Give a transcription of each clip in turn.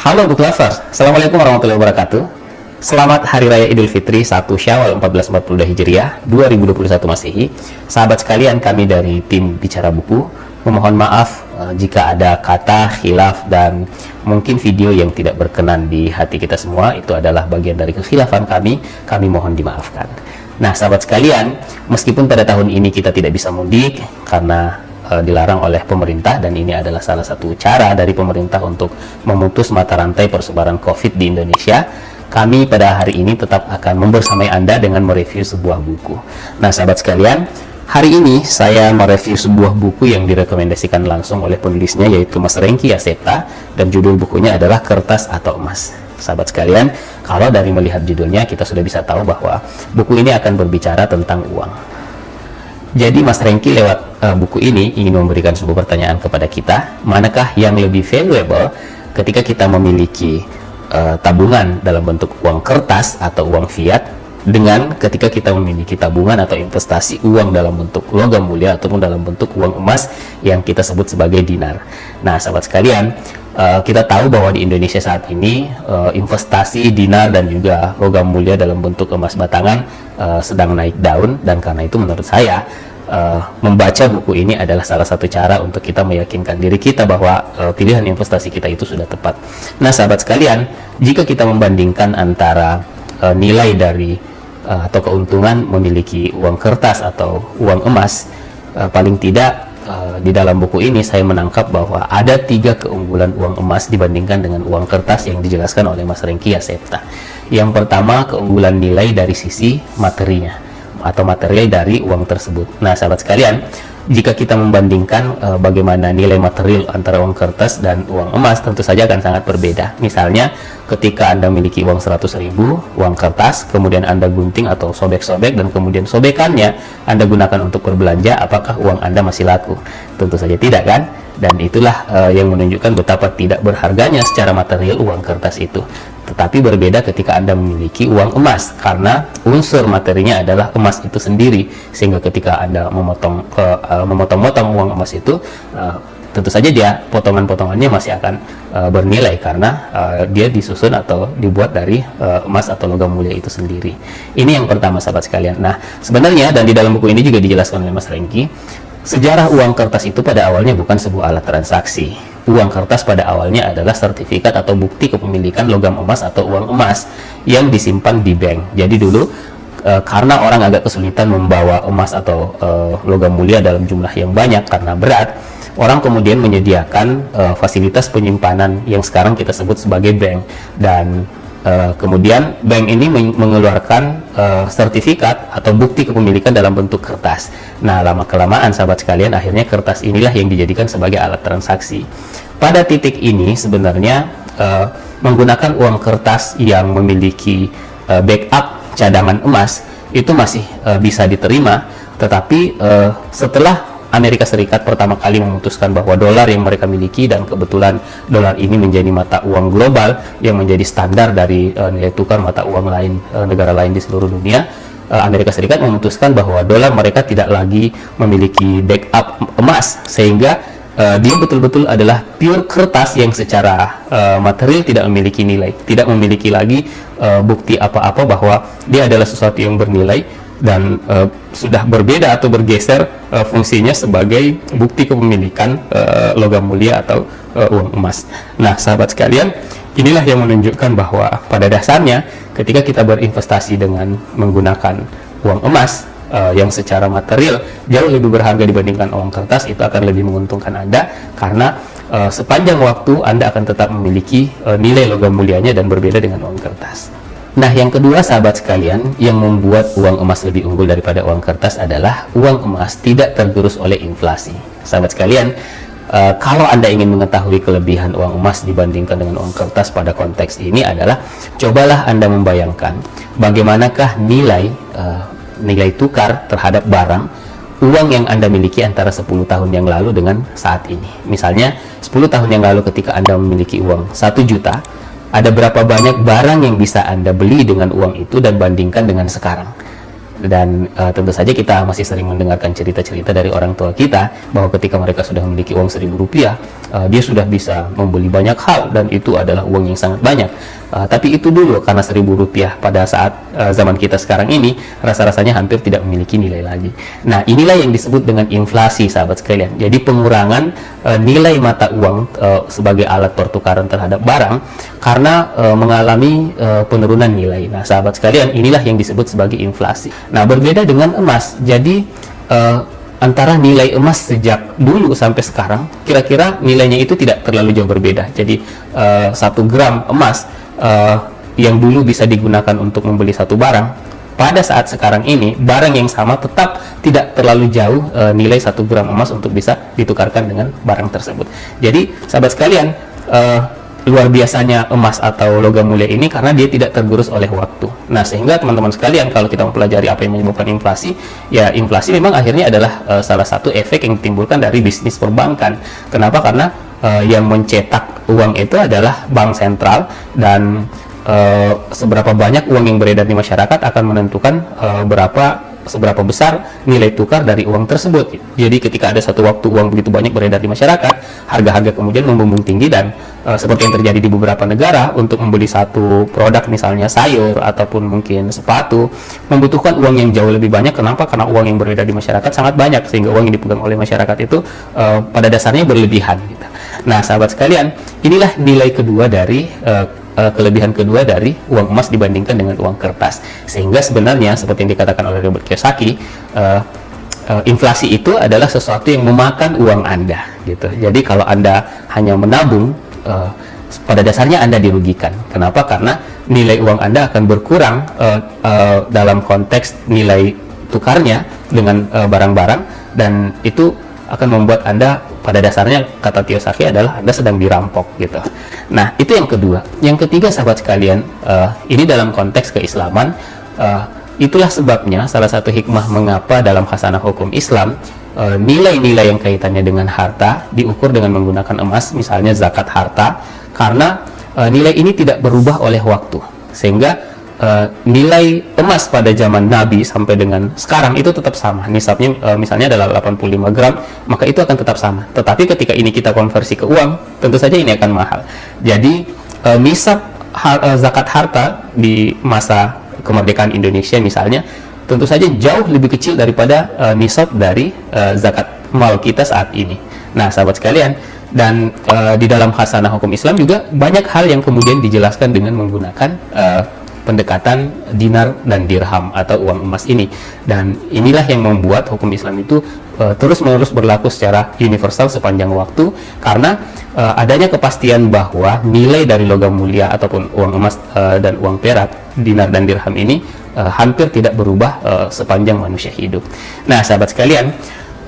Halo Book Lovers, Assalamualaikum warahmatullahi wabarakatuh. Selamat Hari Raya Idul Fitri 1 Syawal 1442 Hijriah 2021 Masehi. Sahabat sekalian, kami dari tim Bicara Buku memohon maaf jika ada kata, khilaf, dan mungkin video yang tidak berkenan di hati kita semua. Itu adalah bagian dari kekhilafan kami mohon dimaafkan. Nah sahabat sekalian, meskipun pada tahun ini kita tidak bisa mudik karena dilarang oleh pemerintah, dan ini adalah salah satu cara dari pemerintah untuk memutus mata rantai persebaran COVID di Indonesia, kami pada hari ini tetap akan membersamai Anda dengan mereview sebuah buku. Nah sahabat sekalian, hari ini saya mereview sebuah buku yang direkomendasikan langsung oleh penulisnya, yaitu Mas Rengki Asepta, dan judul bukunya adalah Kertas atau Emas. Sahabat sekalian, kalau dari melihat judulnya kita sudah bisa tahu bahwa buku ini akan berbicara tentang uang. Jadi Mas Rengki lewat buku ini ingin memberikan sebuah pertanyaan kepada kita, manakah yang lebih valuable ketika kita memiliki tabungan dalam bentuk uang kertas atau uang fiat, dengan ketika kita memiliki tabungan atau investasi uang dalam bentuk logam mulia ataupun dalam bentuk uang emas yang kita sebut sebagai dinar. Nah sahabat sekalian, kita tahu bahwa di Indonesia saat ini investasi dinar dan juga logam mulia dalam bentuk emas batangan sedang naik daun, dan karena itu menurut saya membaca buku ini adalah salah satu cara untuk kita meyakinkan diri kita bahwa pilihan investasi kita itu sudah tepat. Nah sahabat sekalian, jika kita membandingkan antara nilai dari atau keuntungan memiliki uang kertas atau uang emas, paling tidak di dalam buku ini saya menangkap bahwa ada 3 keunggulan uang emas dibandingkan dengan uang kertas yang dijelaskan oleh Mas Rengki Asepta. Yang pertama, keunggulan nilai dari sisi materinya atau material dari uang tersebut. Nah sahabat sekalian, jika kita membandingkan bagaimana nilai material antara uang kertas dan uang emas, tentu saja akan sangat berbeda. Misalnya ketika Anda memiliki uang 100.000 uang kertas, kemudian Anda gunting atau sobek-sobek, dan kemudian sobekannya Anda gunakan untuk berbelanja, apakah uang Anda masih laku? Tentu saja tidak, kan? Dan itulah yang menunjukkan betapa tidak berharganya secara material uang kertas itu. Tetapi berbeda ketika Anda memiliki uang emas, karena unsur materinya adalah emas itu sendiri, sehingga ketika Anda memotong-motong uang emas itu, tentu saja dia potongan-potongannya masih akan bernilai karena dia disusun atau dibuat dari emas atau logam mulia itu sendiri. Ini yang pertama sahabat sekalian. Nah sebenarnya, dan di dalam buku ini juga dijelaskan oleh Mas Rengki, sejarah uang kertas itu pada awalnya bukan sebuah alat transaksi. Uang kertas pada awalnya adalah sertifikat atau bukti kepemilikan logam emas atau uang emas yang disimpan di bank. Jadi dulu karena orang agak kesulitan membawa emas atau logam mulia dalam jumlah yang banyak karena berat, orang kemudian menyediakan fasilitas penyimpanan yang sekarang kita sebut sebagai bank. Dan kemudian bank ini mengeluarkan sertifikat atau bukti kepemilikan dalam bentuk kertas. Nah lama-kelamaan sahabat sekalian, akhirnya kertas inilah yang dijadikan sebagai alat transaksi. Pada titik ini sebenarnya menggunakan uang kertas yang memiliki backup cadangan emas itu masih bisa diterima. Tetapi setelah Amerika Serikat pertama kali memutuskan bahwa dolar yang mereka miliki, dan kebetulan dolar ini menjadi mata uang global yang menjadi standar dari nilai tukar mata uang lain, negara lain di seluruh dunia, Amerika Serikat memutuskan bahwa dolar mereka tidak lagi memiliki backup emas, sehingga dia betul-betul adalah pure kertas yang secara material tidak memiliki nilai, tidak memiliki lagi bukti apa-apa bahwa dia adalah sesuatu yang bernilai, dan sudah berbeda atau bergeser fungsinya sebagai bukti kepemilikan logam mulia atau uang emas. Nah sahabat sekalian, inilah yang menunjukkan bahwa pada dasarnya ketika kita berinvestasi dengan menggunakan uang emas yang secara material jauh lebih berharga dibandingkan uang kertas, itu akan lebih menguntungkan Anda, karena sepanjang waktu Anda akan tetap memiliki nilai logam mulianya dan berbeda dengan uang kertas. Nah yang kedua sahabat sekalian, yang membuat uang emas lebih unggul daripada uang kertas adalah uang emas tidak tergerus oleh inflasi. Sahabat sekalian, kalau Anda ingin mengetahui kelebihan uang emas dibandingkan dengan uang kertas pada konteks ini adalah, cobalah Anda membayangkan bagaimanakah nilai tukar terhadap barang uang yang Anda miliki antara 10 tahun yang lalu dengan saat ini. Misalnya 10 tahun yang lalu ketika Anda memiliki uang 1 juta, ada berapa banyak barang yang bisa Anda beli dengan uang itu, dan bandingkan dengan sekarang. Dan tentu saja kita masih sering mendengarkan cerita-cerita dari orang tua kita bahwa ketika mereka sudah memiliki uang 1.000 rupiah, dia sudah bisa membeli banyak hal, dan itu adalah uang yang sangat banyak. Tapi itu dulu, karena Rp1.000 pada saat zaman kita sekarang ini rasa-rasanya hampir tidak memiliki nilai lagi. Nah, inilah yang disebut dengan inflasi, sahabat sekalian. Jadi pengurangan nilai mata uang sebagai alat pertukaran terhadap barang karena mengalami penurunan nilai. Nah, sahabat sekalian, inilah yang disebut sebagai inflasi. Nah, berbeda dengan emas. Jadi antara nilai emas sejak dulu sampai sekarang, kira-kira nilainya itu tidak terlalu jauh berbeda. Jadi 1 gram emas yang dulu bisa digunakan untuk membeli satu barang, pada saat sekarang ini barang yang sama tetap tidak terlalu jauh nilai 1 gram emas untuk bisa ditukarkan dengan barang tersebut. Jadi sahabat sekalian, luar biasanya emas atau logam mulia ini karena dia tidak tergerus oleh waktu. Nah, sehingga teman-teman sekalian, kalau kita mempelajari apa yang menyebabkan inflasi, ya inflasi memang akhirnya adalah salah satu efek yang ditimbulkan dari bisnis perbankan. Kenapa? Karena yang mencetak uang itu adalah bank sentral, dan seberapa banyak uang yang beredar di masyarakat akan menentukan seberapa besar nilai tukar dari uang tersebut. Jadi ketika ada satu waktu uang begitu banyak beredar di masyarakat, harga-harga kemudian membumbung tinggi, dan seperti yang terjadi di beberapa negara, untuk membeli satu produk misalnya sayur ataupun mungkin sepatu membutuhkan uang yang jauh lebih banyak. Kenapa? Karena uang yang beredar di masyarakat sangat banyak, sehingga uang yang dipegang oleh masyarakat itu pada dasarnya berlebihan gitu. Nah, sahabat sekalian, inilah nilai kedua dari kelebihan kedua dari uang emas dibandingkan dengan uang kertas. Sehingga sebenarnya seperti yang dikatakan oleh Robert Kiyosaki, inflasi itu adalah sesuatu yang memakan uang Anda gitu. Jadi kalau Anda hanya menabung, pada dasarnya Anda dirugikan. Kenapa? Karena nilai uang Anda akan berkurang dalam konteks nilai tukarnya dengan barang-barang, dan itu akan membuat Anda, pada dasarnya kata Kiyosaki adalah Anda sedang dirampok gitu. Nah, itu yang kedua. Yang ketiga, sahabat sekalian, ini dalam konteks keislaman. Itulah sebabnya salah satu hikmah mengapa dalam khasanah hukum Islam nilai-nilai yang kaitannya dengan harta diukur dengan menggunakan emas, misalnya zakat harta, karena nilai ini tidak berubah oleh waktu, sehingga nilai emas pada zaman Nabi sampai dengan sekarang itu tetap sama. Nisabnya misalnya adalah 85 gram, maka itu akan tetap sama. Tetapi ketika ini kita konversi ke uang, tentu saja ini akan mahal. Jadi nisab zakat harta di masa kemerdekaan Indonesia misalnya, tentu saja jauh lebih kecil daripada nisab dari zakat mal kita saat ini. Nah, sahabat sekalian, dan di dalam khasanah hukum Islam juga banyak hal yang kemudian dijelaskan dengan menggunakan pendekatan dinar dan dirham atau uang emas ini. Dan inilah yang membuat hukum Islam itu terus-menerus berlaku secara universal sepanjang waktu, karena adanya kepastian bahwa nilai dari logam mulia ataupun uang emas dan uang perak, dinar dan dirham ini hampir tidak berubah sepanjang manusia hidup. Nah, sahabat sekalian,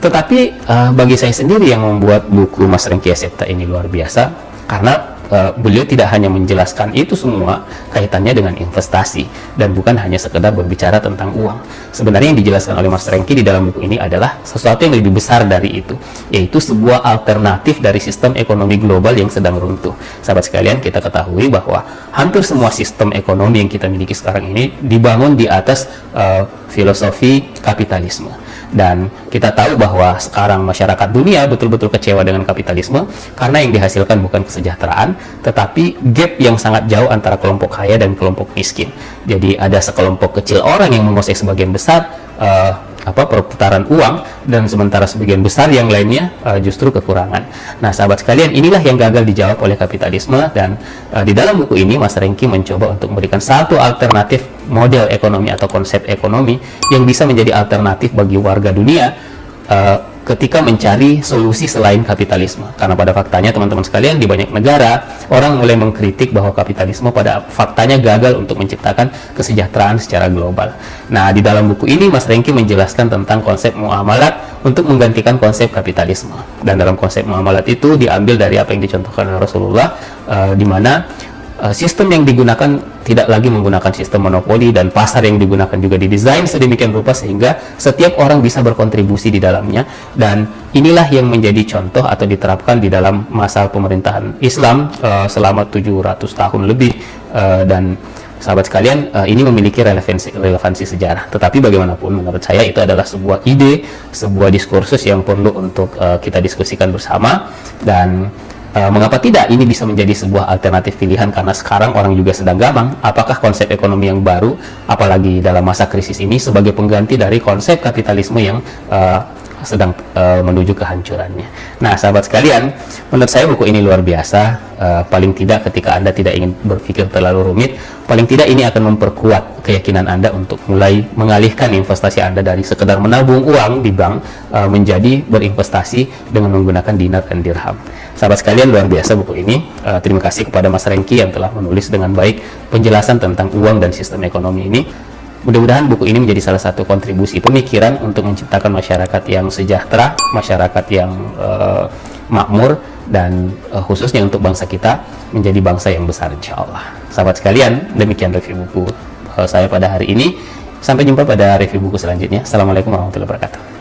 tetapi bagi saya sendiri yang membuat buku Mas Rengki Asepta ini luar biasa, karena beliau tidak hanya menjelaskan itu semua kaitannya dengan investasi, dan bukan hanya sekedar berbicara tentang uang. Sebenarnya yang dijelaskan oleh Mas Rengki di dalam buku ini adalah sesuatu yang lebih besar dari itu, yaitu sebuah alternatif dari sistem ekonomi global yang sedang runtuh. Sahabat sekalian, kita ketahui bahwa hampir semua sistem ekonomi yang kita miliki sekarang ini dibangun di atas filosofi kapitalisme. Dan kita tahu bahwa sekarang masyarakat dunia betul-betul kecewa dengan kapitalisme, karena yang dihasilkan bukan kesejahteraan, tetapi gap yang sangat jauh antara kelompok kaya dan kelompok miskin. Jadi ada sekelompok kecil orang yang menguasai sebagian besar perputaran uang, dan sementara sebagian besar yang lainnya justru kekurangan. Nah, sahabat sekalian, inilah yang gagal dijawab oleh kapitalisme, dan di dalam buku ini Mas Rengki mencoba untuk memberikan satu alternatif model ekonomi atau konsep ekonomi yang bisa menjadi alternatif bagi warga dunia ketika mencari solusi selain kapitalisme. Karena pada faktanya, teman-teman sekalian, di banyak negara orang mulai mengkritik bahwa kapitalisme pada faktanya gagal untuk menciptakan kesejahteraan secara global. Nah, di dalam buku ini Mas Rengki menjelaskan tentang konsep muamalat untuk menggantikan konsep kapitalisme. Dan dalam konsep muamalat itu diambil dari apa yang dicontohkan oleh Rasulullah, di mana sistem yang digunakan tidak lagi menggunakan sistem monopoli, dan pasar yang digunakan juga didesain sedemikian rupa sehingga setiap orang bisa berkontribusi di dalamnya. Dan inilah yang menjadi contoh atau diterapkan di dalam masa pemerintahan Islam selama 700 tahun lebih. Dan sahabat sekalian, ini memiliki relevansi sejarah. Tetapi bagaimanapun, menurut saya itu adalah sebuah ide, sebuah diskursus yang perlu untuk kita diskusikan bersama. Dan Mengapa tidak ini bisa menjadi sebuah alternatif pilihan, karena sekarang orang juga sedang gamang apakah konsep ekonomi yang baru apalagi dalam masa krisis ini sebagai pengganti dari konsep kapitalisme yang sedang menuju kehancurannya. Nah, sahabat sekalian, menurut saya buku ini luar biasa. Paling tidak ketika Anda tidak ingin berpikir terlalu rumit, paling tidak ini akan memperkuat keyakinan Anda untuk mulai mengalihkan investasi Anda dari sekedar menabung uang di bank menjadi berinvestasi dengan menggunakan dinar dan dirham. Sahabat sekalian, luar biasa buku ini. Terima kasih kepada Mas Rengki yang telah menulis dengan baik penjelasan tentang uang dan sistem ekonomi ini. Mudah-mudahan buku ini menjadi salah satu kontribusi pemikiran untuk menciptakan masyarakat yang sejahtera, masyarakat yang makmur, dan khususnya untuk bangsa kita menjadi bangsa yang besar, insya Allah. Sahabat sekalian, demikian review buku saya pada hari ini. Sampai jumpa pada review buku selanjutnya. Assalamualaikum warahmatullahi wabarakatuh.